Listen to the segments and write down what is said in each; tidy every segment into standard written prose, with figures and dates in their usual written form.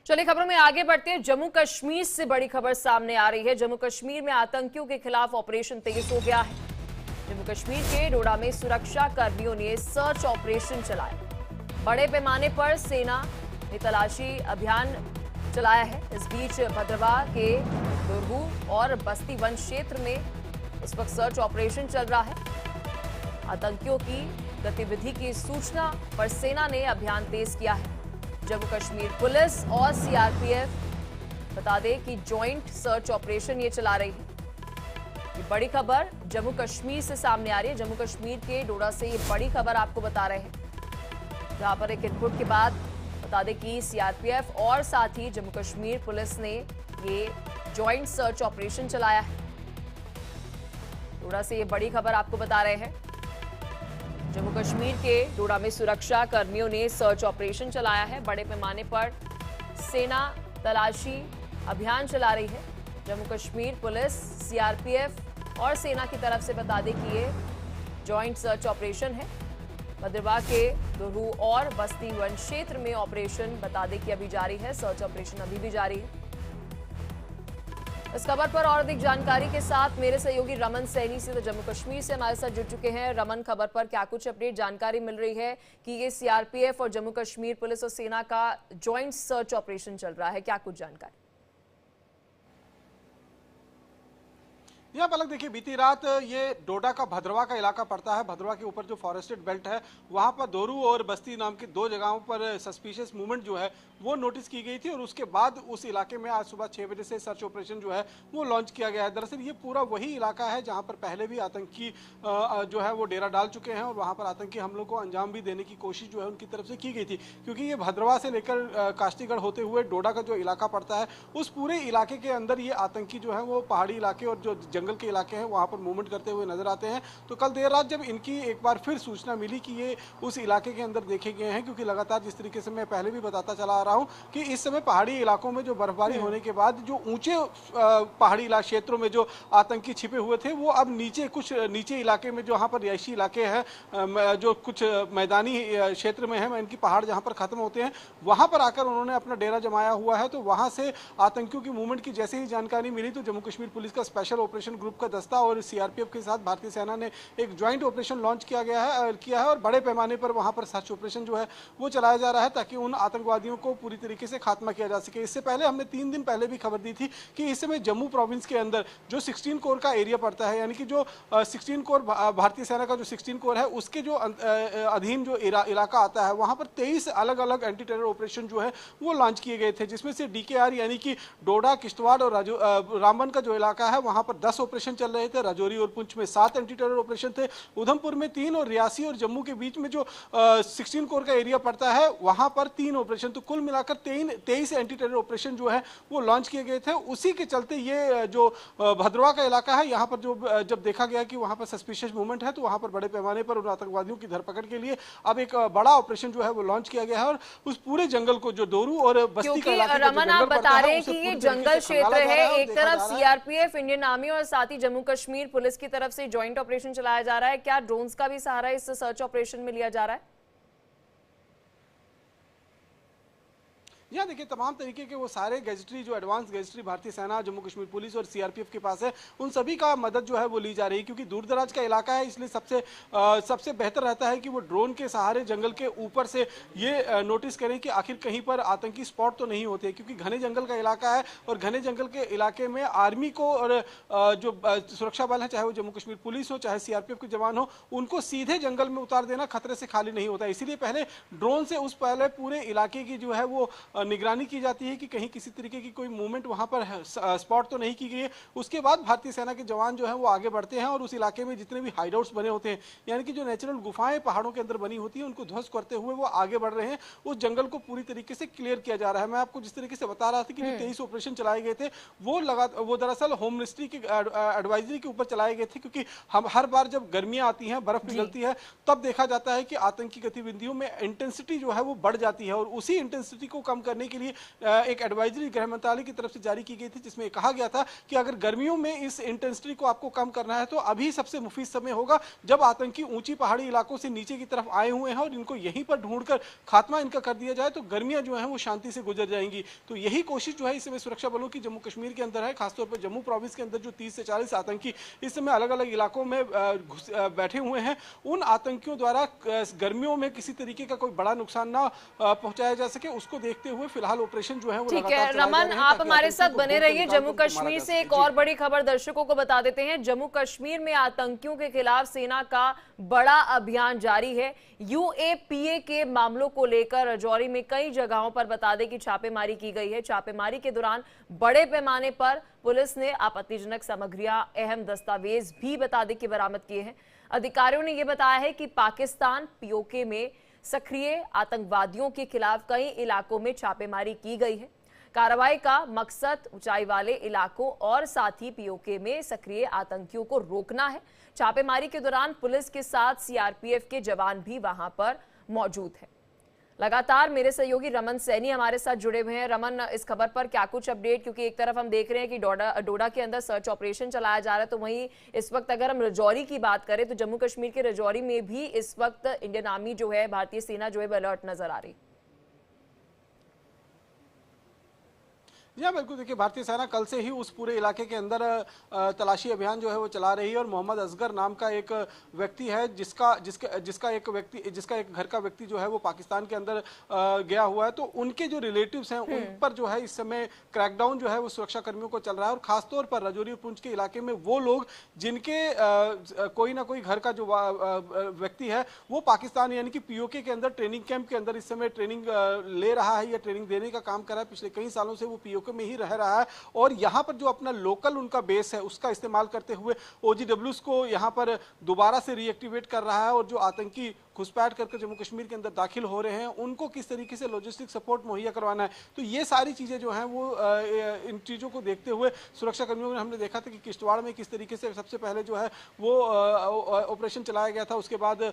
चलिए खबरों में आगे बढ़ते हैं। जम्मू कश्मीर से बड़ी खबर सामने आ रही है। जम्मू कश्मीर में आतंकियों के खिलाफ ऑपरेशन तेज हो गया है। जम्मू कश्मीर के डोडा में सुरक्षा कर्मियों ने सर्च ऑपरेशन चलाया। बड़े पैमाने पर सेना ने तलाशी अभियान चलाया है। इस बीच भद्रवाह के दुर्गू और बस्ती वन क्षेत्र में इस वक्त सर्च ऑपरेशन चल रहा है। आतंकियों की गतिविधि की सूचना पर सेना ने अभियान तेज किया है। जम्मू कश्मीर पुलिस और सीआरपीएफ बता दें कि जॉइंट सर्च ऑपरेशन ये चला रही है। ये बड़ी खबर जम्मू कश्मीर से सामने आ रही है। जम्मू कश्मीर के डोडा से ये बड़ी खबर आपको बता रहे हैं, जहां पर एक इनपुट के बाद बता दें कि सीआरपीएफ और साथ ही जम्मू कश्मीर पुलिस ने ये जॉइंट सर्च ऑपरेशन चलाया है। डोडा से ये बड़ी खबर आपको बता रहे हैं। जम्मू कश्मीर के डोडा में सुरक्षा कर्मियों ने सर्च ऑपरेशन चलाया है। बड़े पैमाने पर सेना तलाशी अभियान चला रही है। जम्मू कश्मीर पुलिस, सीआरपीएफ और सेना की तरफ से बता दें कि ये जॉइंट सर्च ऑपरेशन है। भद्रवाह के दुर्गू और बस्ती वन क्षेत्र में ऑपरेशन बता दें कि अभी जारी है। सर्च ऑपरेशन अभी भी जारी है। इस खबर पर और अधिक जानकारी के साथ मेरे सहयोगी रमन सैनी से तो जम्मू कश्मीर से हमारे साथ जुड़ चुके हैं। रमन, खबर पर क्या कुछ अपडेट जानकारी मिल रही है कि ये सीआरपीएफ और जम्मू कश्मीर पुलिस और सेना का जॉइंट सर्च ऑपरेशन चल रहा है, क्या कुछ जानकारी? यहाँ पलक देखिए, बीती रात ये डोडा का भद्रवाह का इलाका पड़ता है। भद्रवाह के ऊपर जो फॉरेस्टेड बेल्ट है, वहाँ पर दोरू और बस्ती नाम की दो जगहों पर सस्पिशियस मूवमेंट जो है वो नोटिस की गई थी और उसके बाद उस इलाके में आज सुबह 6 बजे से सर्च ऑपरेशन जो है वो लॉन्च किया गया है। दरअसल ये पूरा वही इलाका है जहाँ पर पहले भी आतंकी जो है वो डेरा डाल चुके हैं और वहाँ पर आतंकी हमलों को अंजाम भी देने की कोशिश जो है उनकी तरफ से की गई थी, क्योंकि ये भद्रवाह से लेकर काष्टीगढ़ होते हुए डोडा का जो इलाका पड़ता है, उस पूरे इलाके के अंदर ये आतंकी जो है वो पहाड़ी इलाके और जो जंगल के इलाके हैं वहाँ पर मूवमेंट करते हुए नजर आते हैं। तो कल देर रात जब इनकी एक बार फिर सूचना मिली कि ये उस इलाके के अंदर देखे गए हैं, क्योंकि लगातार जिस तरीके से मैं पहले भी बताता चला आ रहा हूँ कि इस समय पहाड़ी इलाकों में जो बर्फबारी होने के बाद जो ऊंचे पहाड़ी क्षेत्रों में जो आतंकी छिपे हुए थे वो अब नीचे कुछ नीचे इलाके में जो यहाँ पर रिहायशी इलाके हैं, जो कुछ मैदानी क्षेत्र में है, इनकी पहाड़ जहाँ पर खत्म होते हैं वहाँ पर आकर उन्होंने अपना डेरा जमाया हुआ है। तो वहाँ से आतंकियों की मूवमेंट की जैसे ही जानकारी मिली तो जम्मू कश्मीर पुलिस का स्पेशल ऑपरेशन ग्रुप का दस्ता और सीआरपीएफ के साथ भारतीय सेना ने एक ज्वाइंट ऑपरेशन लॉन्च किया है और बड़े पैमाने पर वहाँ पर सर्च ऑपरेशन जो है वो चलाया जा रहा है ताकि उन आतंकवादियों को पूरी तरीके से खात्मा किया जा सके। इससे पहले हमने 3 दिन पहले भी खबर दी थी कि इस समय जम्मू प्रोविंस के अंदर जो 16 कोर का एरिया पड़ता है, यानी कि जो 16 कोर भारतीय सेना का जो 16 कोर है उसके जो अधीन जो इलाका आता है वहां पर 23 अलग अलग एंटी टेरर ऑपरेशन जो है वो लॉन्च किए गए थे, जिसमें से डीकेआर यानी कि डोडा, किश्तवाड़ और रामबन का जो इलाका है वहां पर 10 ऑपरेशन चल रहे थे। राजौरी और पुंछ में 7 एंटी टेरर ऑपरेशन थे। उधमपुर में 3 और रियासी और जम्मू के बीच में जो 16 कोर का एरिया पड़ता है वहां पर 3 ऑपरेशन, तो कुल मिलाकर 23 एंटी टेरर ऑपरेशन जो है वो लॉन्च किए गए थे। उसी के चलते ये जो भद्रवाह का इलाका है यहाँ पर जो जब देखा गया कि वहाँ पर सस्पिशियस मूवमेंट है तो वहाँ पर बड़े पैमाने पर उन आतंकवादियों की धरपकड़ के लिए अब एक बड़ा ऑपरेशन जो है वो लॉन्च किया गया है और उस पूरे जंगल को जो दोरू और बस्ती का इलाका रमन, आप बता रहे हैं कि ये जंगल क्षेत्र है, एक तरफ सीआरपीएफ, इंडियन आर्मी और साथ ही जम्मू कश्मीर पुलिस की तरफ से जॉइंट ऑपरेशन चलाया जा रहा है। क्या ड्रोन्स का भी सहारा इस सर्च ऑपरेशन में लिया जा रहा है? यहाँ देखिए, तमाम तरीके के वो सारे गैजेटरी जो एडवांस गैजेटरी भारतीय सेना, जम्मू कश्मीर पुलिस और सीआरपीएफ के पास है, उन सभी का मदद जो है वो ली जा रही है, क्योंकि दूर दराज का इलाका है, इसलिए सबसे बेहतर रहता है कि वो ड्रोन के सहारे जंगल के ऊपर से ये नोटिस करें कि आखिर कहीं पर आतंकी स्पॉट तो नहीं होते, क्योंकि घने जंगल का इलाका है और घने जंगल के इलाके में आर्मी को और जो सुरक्षा बल है, चाहे वो जम्मू कश्मीर पुलिस हो चाहे सीआरपीएफ के जवान हो, उनको सीधे जंगल में उतार देना खतरे से खाली नहीं होता। इसीलिए पहले ड्रोन से उस पहले पूरे इलाके की जो है वो निगरानी की जाती है कि कहीं किसी तरीके की कोई मूवमेंट वहां पर स्पॉट तो नहीं की गई है। उसके बाद भारतीय सेना के जवान जो है वो आगे बढ़ते हैं और उस इलाके में जितने भी हाइडआउट्स बने होते हैं, यानी कि जो नेचुरल गुफाएं पहाड़ों के अंदर बनी होती है, उनको ध्वस्त करते हुए वो आगे बढ़ रहे हैं। उस जंगल को पूरी तरीके से क्लियर किया जा रहा है। मैं आपको जिस तरीके से बता रहा था कि जो 23 ऑपरेशन चलाए गए थे वो दरअसल होम मिनिस्ट्री की एडवाइजरी के ऊपर चलाए गए थे, क्योंकि हम हर बार जब गर्मियां आती हैं, बर्फ पिघलती है, तब देखा जाता है कि आतंकी गतिविधियों में इंटेंसिटी जो है वो बढ़ जाती है और उसी इंटेंसिटी को कम करने के लिए एक एडवाइजरी गृह मंत्रालय की तरफ से जारी की गई थी, जिसमें कहा गया था कि अगर गर्मियों में इस इंटेंसिटी को आपको कम करना है तो अभी सबसे मुफीद समय होगा जब आतंकी ऊंची पहाड़ी इलाकों से नीचे की तरफ आए हुए हैं और इनको यहीं पर ढूंढकर खात्मा इनका कर दिया जाए तो गर्मियां जो है वो शांति से गुजर जाएंगी। तो यही कोशिश जो है इस समय सुरक्षा बलों की जम्मू कश्मीर के अंदर है, खासतौर पर जम्मू प्रोविंस के अंदर जो 30 से 40 आतंकी इस समय अलग अलग इलाकों में बैठे हुए हैं। उन आतंकियों द्वारा गर्मियों में किसी तरीके का कोई बड़ा नुकसान ना पहुंचाया जा सके, उसको देखते हुए फिलहाल ऑपरेशन जो है वो ठीक है रमन, आप हमारे साथ बने रहिए। जम्मू कश्मीर से एक और बड़ी खबर दर्शकों को बता देते हैं। जम्मू कश्मीर में आतंकियों के खिलाफ सेना का बड़ा अभियान जारी है। यूएपीए के मामलों को लेकर राजौरी में कई जगहों पर बता दें कि छापेमारी की गई है। छापेमारी के दौरान बड़े पैमाने पर पुलिस ने आपत्तिजनक सामग्रियां, अहम दस्तावेज भी बता दें कि बरामद किए हैं। अधिकारियों ने यह बताया है कि पाकिस्तान पीओके में सक्रिय आतंकवादियों के खिलाफ कई इलाकों में छापेमारी की गई है। कार्रवाई का मकसद ऊंचाई वाले इलाकों और साथ ही पीओके में सक्रिय आतंकियों को रोकना है। छापेमारी के दौरान पुलिस के साथ सीआरपीएफ के जवान भी वहां पर मौजूद हैं। लगातार मेरे सहयोगी रमन सैनी हमारे साथ जुड़े हुए हैं। रमन, इस खबर पर क्या कुछ अपडेट, क्योंकि एक तरफ हम देख रहे हैं कि डोडा के अंदर सर्च ऑपरेशन चलाया जा रहा है, तो वहीं इस वक्त अगर हम राजौरी की बात करें तो जम्मू कश्मीर के राजौरी में भी इस वक्त इंडियन आर्मी जो है, भारतीय सेना जो है, अलर्ट नजर आ रही। जी बिल्कुल, देखिए भारतीय सेना कल से ही उस पूरे इलाके के अंदर तलाशी अभियान जो है वो चला रही है और मोहम्मद असगर नाम का एक व्यक्ति है जिसका एक घर का व्यक्ति जो है वो पाकिस्तान के अंदर गया हुआ है। तो उनके जो रिलेटिव्स हैं उन पर जो है इस समय क्रैकडाउन जो है वो सुरक्षा कर्मियों को चल रहा है और खासतौर पर राजौरी और पुंछ के इलाके में वो लोग जिनके कोई ना कोई घर का जो व्यक्ति है वो पाकिस्तान यानी कि पीओके के अंदर ट्रेनिंग कैंप के अंदर इस समय ट्रेनिंग ले रहा है या ट्रेनिंग देने का काम कर रहा है। पिछले कई सालों से वो पीओके में ही रह रहा है और यहां पर जो अपना लोकल उनका बेस है उसका इस्तेमाल करते हुए ओजीडब्ल्यूज को यहां पर दोबारा से रीएक्टिवेट कर रहा है और जो आतंकी घुसपैठ करके जम्मू कश्मीर के अंदर दाखिल हो रहे हैं उनको किस तरीके से लॉजिस्टिक सपोर्ट मुहैया करवाना है। तो ये सारी चीजें जो हैं वो इन चीजों को देखते हुए सुरक्षा कर्मियों ने, हमने देखा था कि किश्तवाड़ में किस तरीके से सबसे पहले जो है वो ऑपरेशन चलाया गया था। उसके बाद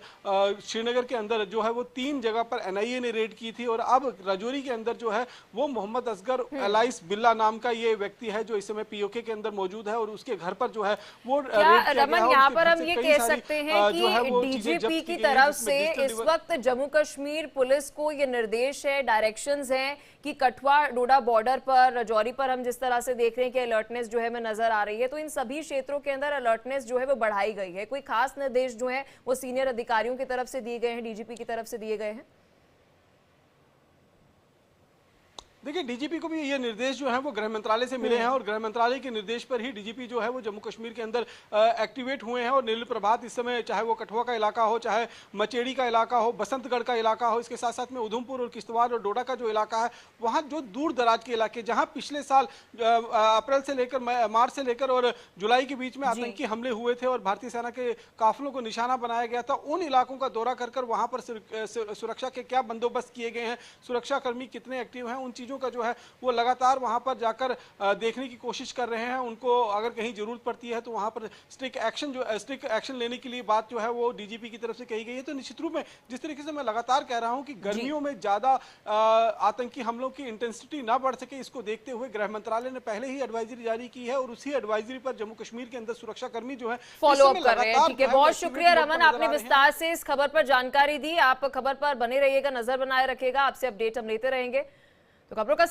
श्रीनगर के अंदर जो है वो 3 जगह पर एनआईए ने रेड की थी और अब राजौरी के अंदर जो है वो मोहम्मद असगर एलाइस बिल्ला नाम का ये व्यक्ति है जो इस समय पीओके के अंदर मौजूद है और उसके घर पर जो है वो रमन, यहाँ पर हम ये कह सकते हैं कि डीजीपी की तरफ से इस वक्त जम्मू कश्मीर पुलिस को ये निर्देश है, डायरेक्शंस हैं कि कठुआ डोडा बॉर्डर पर, राजौरी पर हम जिस तरह से देख रहे हैं कि अलर्टनेस जो है में नजर आ रही है, तो इन सभी क्षेत्रों के अंदर अलर्टनेस जो है वो बढ़ाई गई है। कोई खास निर्देश जो है वो सीनियर अधिकारियों की तरफ से दिए गए हैं, डीजीपी की तरफ से दिए गए हैं? देखिए डीजीपी को भी ये निर्देश जो है वो गृह मंत्रालय से मिले हैं और गृह मंत्रालय के निर्देश पर ही डीजीपी जो है वो जम्मू कश्मीर के अंदर एक्टिवेट हुए हैं और नील प्रभात इस समय चाहे वो कठुआ का इलाका हो, चाहे मचेड़ी का इलाका हो, बसंतगढ़ का इलाका हो, इसके साथ साथ में उधमपुर और किश्तवाड़ और डोडा का जो इलाका है वहाँ जो दूर दराज के इलाके जहाँ पिछले साल अप्रैल से लेकर मार्च से लेकर और जुलाई के बीच में आतंकी हमले हुए थे और भारतीय सेना के काफिलों को निशाना बनाया गया था, उन इलाकों का दौरा कर वहाँ पर सुरक्षा के क्या बंदोबस्त किए गए हैं, सुरक्षा कर्मी कितने एक्टिव हैं, उन चीजों का जो है वो लगातार वहां पर जाकर देखने की कोशिश कर रहे हैं। उनको अगर कहीं जरूरत पड़ती है तो वहां पर स्ट्रिक्ट एक्शन लेने के लिए बात जो है वो डीजीपी की तरफ से कही गई है। तो निश्चित रूप में जिस तरीके से मैं लगातार कह रहा हूं कि गर्मियों में ज्यादा आतंकी हमलों की इंटेंसिटी ना बढ़ सके, इसको देखते हुए गृह मंत्रालय ने पहले ही एडवाइजरी जारी की है और उसी एडवाइजरी पर जम्मू कश्मीर के अंदर सुरक्षा कर्मी जो है फॉलो अप कर रहे हैं। ठीक है, बहुत शुक्रिया रमन, आपने विस्तार से इस खबर पर जानकारी दी। आप खबर पर बने रहिएगा, नजर बनाए रखिएगा, आपसे अपडेट हम लेते रहेंगे। तो खबरों का